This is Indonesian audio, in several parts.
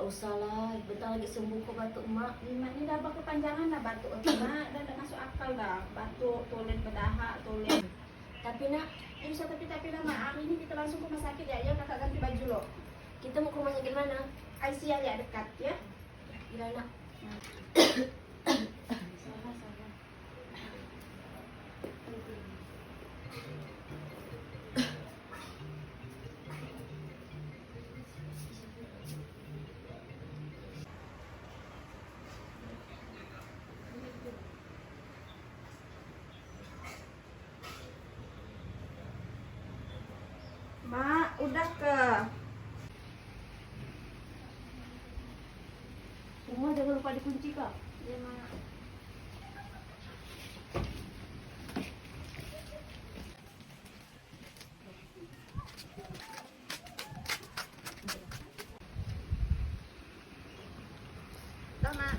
usah lah, bentar lagi sembuh kok batuk emak. Lima ini dah kepanjangan dah batuk mak, dah tak masuk akal dah. Batuk, tulen berdahak, tulen. Tapi nak, Bisa tapi lah mak, hari ini kita langsung ke rumah sakit ya. Ya kakak ganti baju lo. kita mau ke rumah sakit mana? ICU ya dekat ya. Gila nak. Salah. Mak, udah ke? Rumah jangan lupa dikunci kak. Ya mak. Dah mak.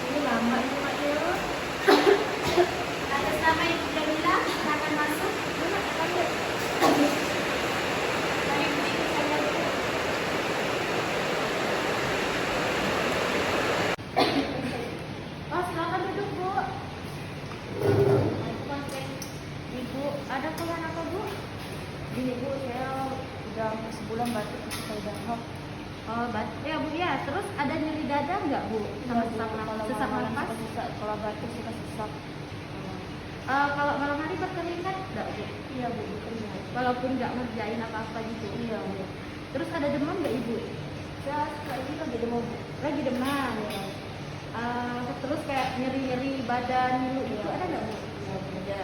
Ini lama ini mak ya. Atas nama Ibu Jamila, silakan masuk. Mak, panggil. Mari ikut saya dulu. Oh, silakan duduk, Bu. Ibu, ada keluhan apa, Bu? Gini Bu, saya udah sebulan batuk saya dahak. Oh, ya Bu ya. Terus ada nyeri dada nggak Bu? Sama sesak nafas? Kalau batuk suka sesak. Kalau malam hari berkeringat nggak Bu? Iya Bu, betul. Walaupun nggak ngerjain apa-apa gitu. Iya Bu. Terus ada demam nggak Ibu? Saya suka ini lagi demam. Lagi demam. Iya. Terus kayak nyeri-nyeri badan gitu itu ada nggak Bu? Iya, ada.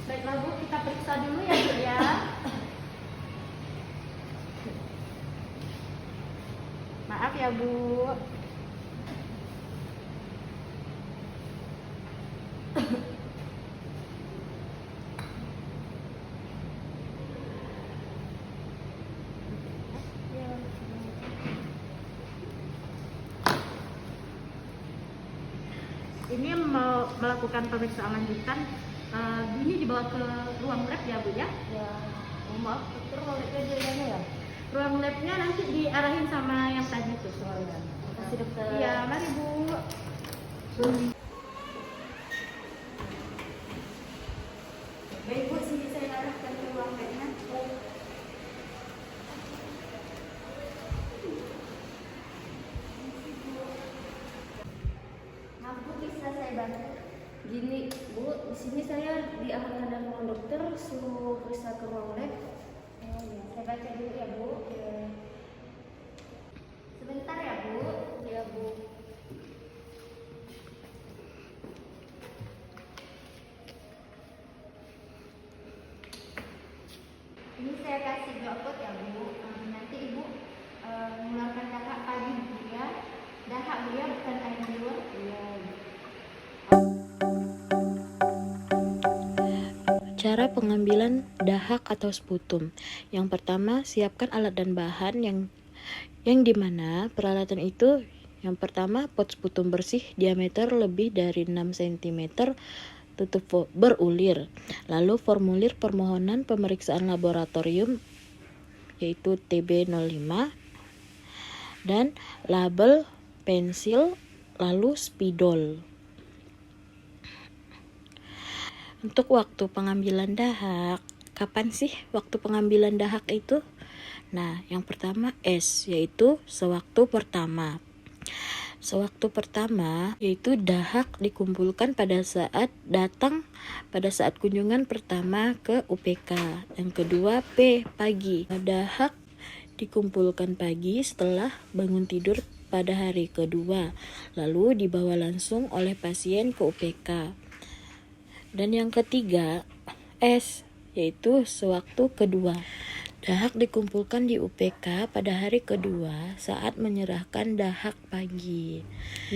Baiklah Bu, kita periksa dulu ya Bu ya. Maaf ya Bu. Ini mau melakukan pemeriksaan lanjutan. Ini dibawa ke ruang lab ya Bu ya. Ya, maaf, dokter mau lihat dia mana ya? Ruang labnya nanti diarahin sama yang tadi tuh soalnya. Kasih dokter. Iya, mari Bu. Baik Bu, sini saya arahkan ke ruang labnya. Maaf Bu, bisa saya bantu? Gini Bu, di sini saya diarahkan dari ruang dokter suruh periksa ke ruang lab. Oh, iya. Saya baca dulu ya Bu. Sebentar ya Bu. Ya Bu. Ini saya kasih droplet ya Bu. Nanti Ibu mengeluarkan dahak pagi Bu ya. Dahak Bu ya, bukan air liur. Iya. Cara pengambilan dahak atau sputum. Yang pertama, siapkan alat dan bahan yang dimana peralatan itu yang pertama pot sputum bersih diameter lebih dari 6 cm tutup berulir. Lalu formulir permohonan pemeriksaan laboratorium yaitu TB05 dan label pensil lalu spidol. Untuk waktu pengambilan dahak, kapan sih waktu pengambilan dahak itu? Nah, yang pertama S, yaitu sewaktu pertama. Sewaktu pertama, yaitu dahak dikumpulkan pada saat kunjungan pertama ke UPK. Yang kedua P, pagi. Dahak dikumpulkan pagi setelah bangun tidur pada hari kedua, lalu dibawa langsung oleh pasien ke UPK. Dan yang ketiga, S, yaitu sewaktu kedua. Dahak dikumpulkan di UPK pada hari kedua saat menyerahkan dahak pagi.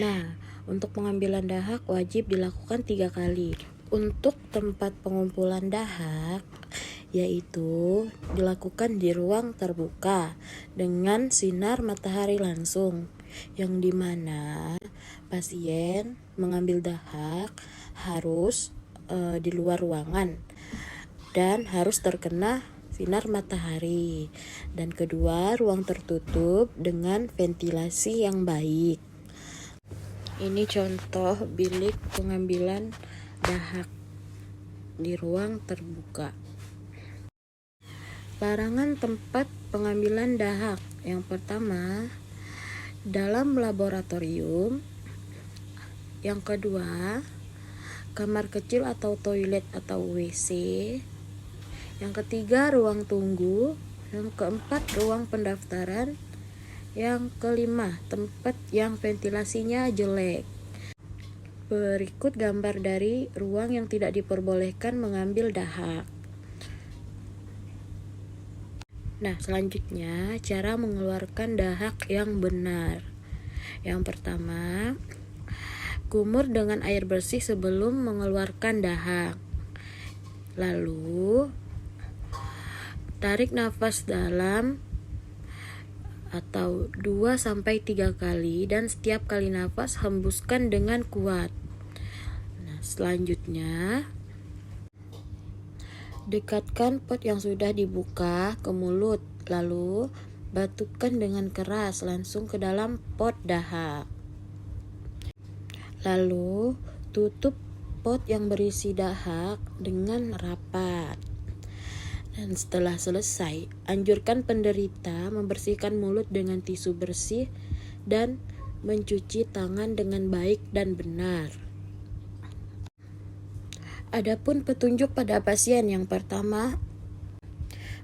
Nah, untuk pengambilan dahak wajib dilakukan 3 kali. Untuk tempat pengumpulan dahak, yaitu dilakukan di ruang terbuka dengan sinar matahari langsung, yang dimana pasien mengambil dahak harus di luar ruangan dan harus terkena sinar matahari. Dan kedua, ruang tertutup dengan ventilasi yang baik. Ini contoh bilik pengambilan dahak di ruang terbuka. Larangan tempat pengambilan dahak. Yang pertama, dalam laboratorium. Yang kedua, kamar kecil atau toilet atau WC. Yang ketiga, ruang tunggu. Yang keempat, ruang pendaftaran. Yang kelima, tempat yang ventilasinya jelek. Berikut gambar dari ruang yang tidak diperbolehkan mengambil dahak. Nah, selanjutnya cara mengeluarkan dahak yang benar. Yang pertama, kumur dengan air bersih sebelum mengeluarkan dahak. Lalu, tarik nafas dalam atau 2-3 kali, dan setiap kali nafas hembuskan dengan kuat. Nah, selanjutnya dekatkan pot yang sudah dibuka ke mulut, lalu batukan dengan keras langsung ke dalam pot dahak. Lalu tutup pot yang berisi dahak dengan rapat. Dan setelah selesai, anjurkan penderita membersihkan mulut dengan tisu bersih dan mencuci tangan dengan baik dan benar. Adapun petunjuk pada pasien, yang pertama,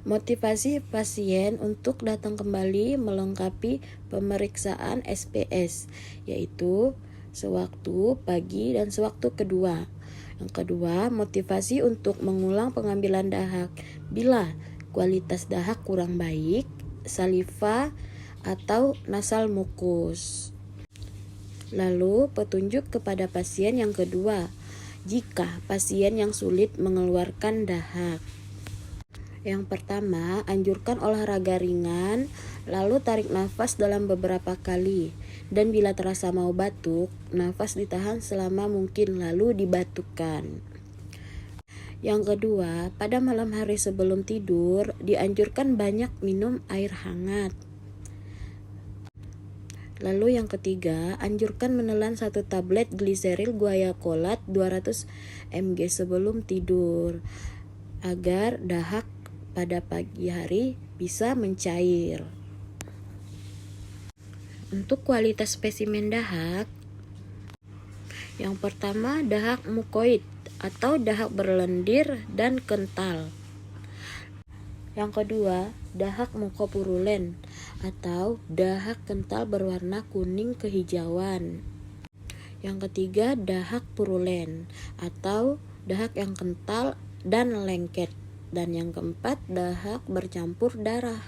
motivasi pasien untuk datang kembali melengkapi pemeriksaan SPS, yaitu sewaktu pagi dan sewaktu kedua. Yang kedua, motivasi untuk mengulang pengambilan dahak bila kualitas dahak kurang baik, saliva, atau nasal mukus. Lalu, petunjuk kepada pasien yang kedua, jika pasien yang sulit mengeluarkan dahak. Yang pertama, anjurkan olahraga ringan, lalu tarik nafas dalam beberapa kali. Dan bila terasa mau batuk, nafas ditahan selama mungkin lalu dibatukan. Yang kedua, pada malam hari sebelum tidur, dianjurkan banyak minum air hangat. Lalu yang ketiga, anjurkan menelan 1 tablet gliseril guaiacolat 200 mg sebelum tidur, agar dahak pada pagi hari bisa mencair. Untuk kualitas spesimen dahak, yang pertama, dahak mukoid atau dahak berlendir dan kental. Yang kedua, dahak mukopurulen atau dahak kental berwarna kuning kehijauan. Yang ketiga, dahak purulen atau dahak yang kental dan lengket. Dan yang keempat, dahak bercampur darah.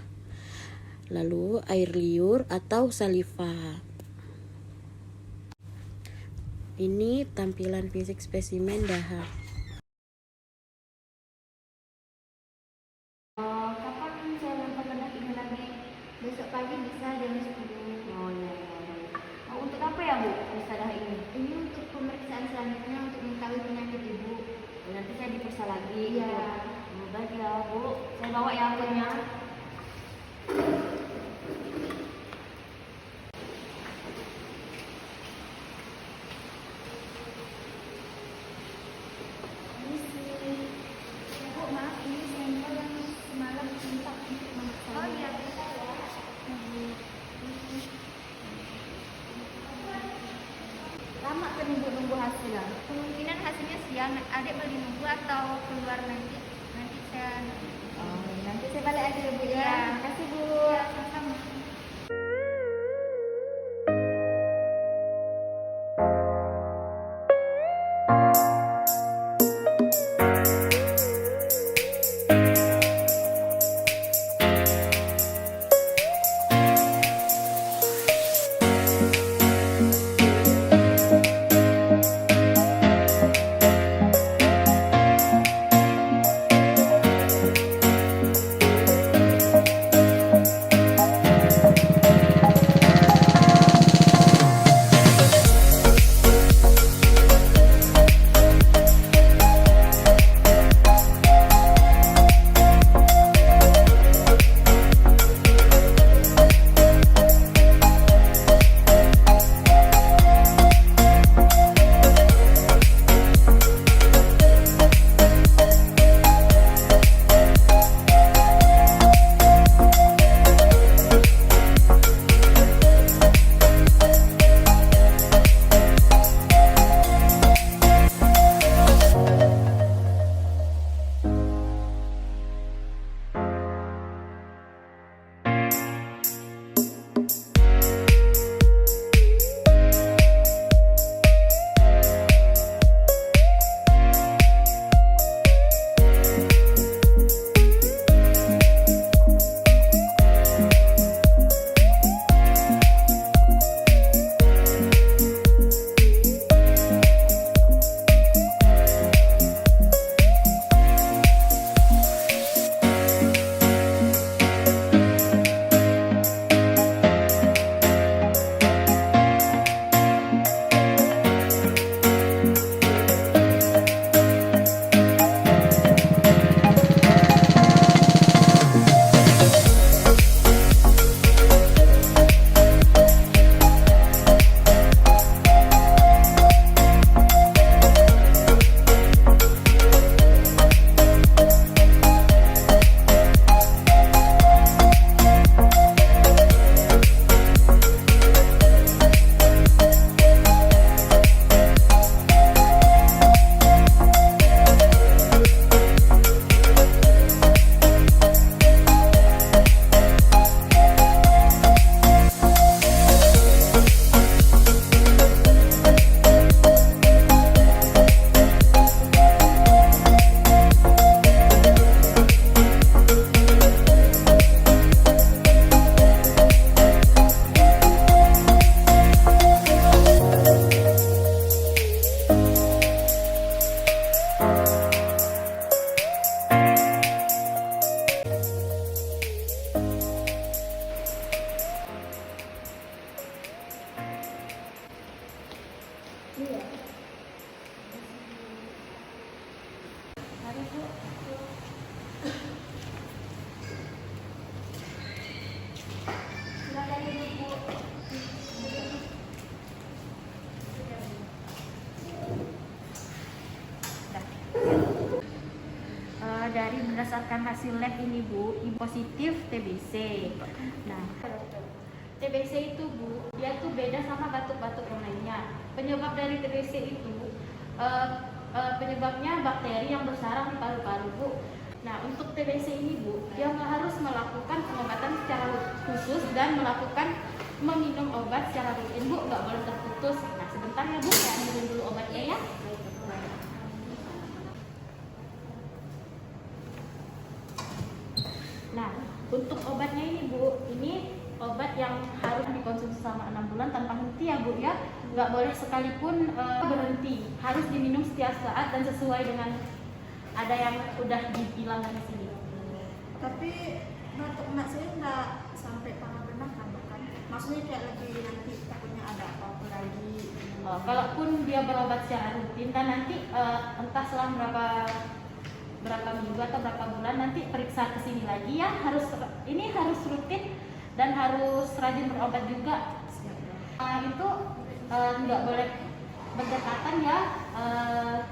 Lalu air liur atau saliva. Ini tampilan fisik spesimen dahak. Kapan saya melakukan ini lagi? Besok pagi bisa jam 10. Oh ya, baik. Untuk apa ya Bu, periksa dahak ini? Ini untuk pemeriksaan selanjutnya untuk mengetahui penyakit ibu. Nanti saya diperiksa lagi. Iya. Baik ya Bu, saya bawa ya akunnya. Bu, maaf, ini sampel yang semalam minta untuk memeriksa. Oh iya, bisa ya. Lama kan ibu nunggu hasilnya? Kemungkinan hasilnya siang. Adik boleh nunggu atau keluar nanti? Nanti saya. Oh, nanti saya balik aja ya Bu ya. Ya. Terima kasih Bu. Ya, sama-sama. Dari berdasarkan hasil lab ini Bu, Ibu positif TBC. Nah, TBC itu Bu, dia tuh beda sama batuk-batuk yang lainnya. Penyebab dari TBC itu penyebabnya bakteri yang bersarang di paru-paru Bu. Nah, untuk TBC ini Bu, dia harus melakukan pengobatan secara khusus dan meminum obat secara rutin Bu, nggak boleh terputus. Nah, sebentar ya Bu, saya ambilin dulu obatnya ya. Nah, untuk obatnya ini Bu, ini obat yang harus dikonsumsi selama 6 bulan tanpa henti ya Bu ya. Nggak boleh sekalipun berhenti, harus diminum setiap saat dan sesuai dengan ada yang udah dibilang di sini. Tapi batuk emak saya nggak sampai parah benar kan? Maksudnya kayak lagi nanti takutnya ada apa-apa lagi. Kalaupun dia berobat secara rutin dan nanti entah selang berapa minggu atau berapa bulan nanti periksa ke sini lagi ya, ini harus rutin dan harus rajin berobat juga. Itu nggak boleh berdekatan ya,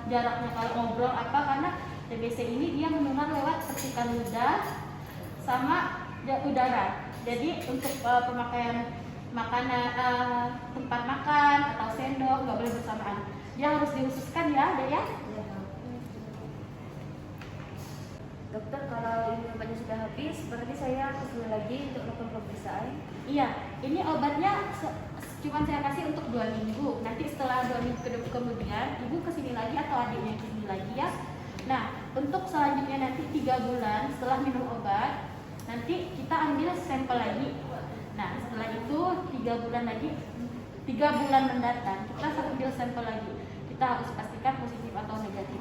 jaraknya kalau ngobrol apa, karena TBC ini dia menular lewat percikan ludah sama udara. Jadi untuk pemakaian makanan, tempat makan atau sendok nggak boleh bersamaan. Dia harus dihususkan ya, Dek ya. Dokter, kalau ini obatnya sudah habis, berarti saya kesini lagi untuk melakukan pemeriksaan. Iya, ini obatnya cuma saya kasih untuk 2 minggu. Nanti setelah 2 minggu kemudian ibu kesini lagi atau adiknya kesini lagi ya. Nah, untuk selanjutnya nanti 3 bulan setelah minum obat, nanti kita ambil sampel lagi. Nah, setelah itu 3 bulan lagi, 3 bulan mendatang kita ambil sampel lagi. Kita harus pastikan positif atau negatif.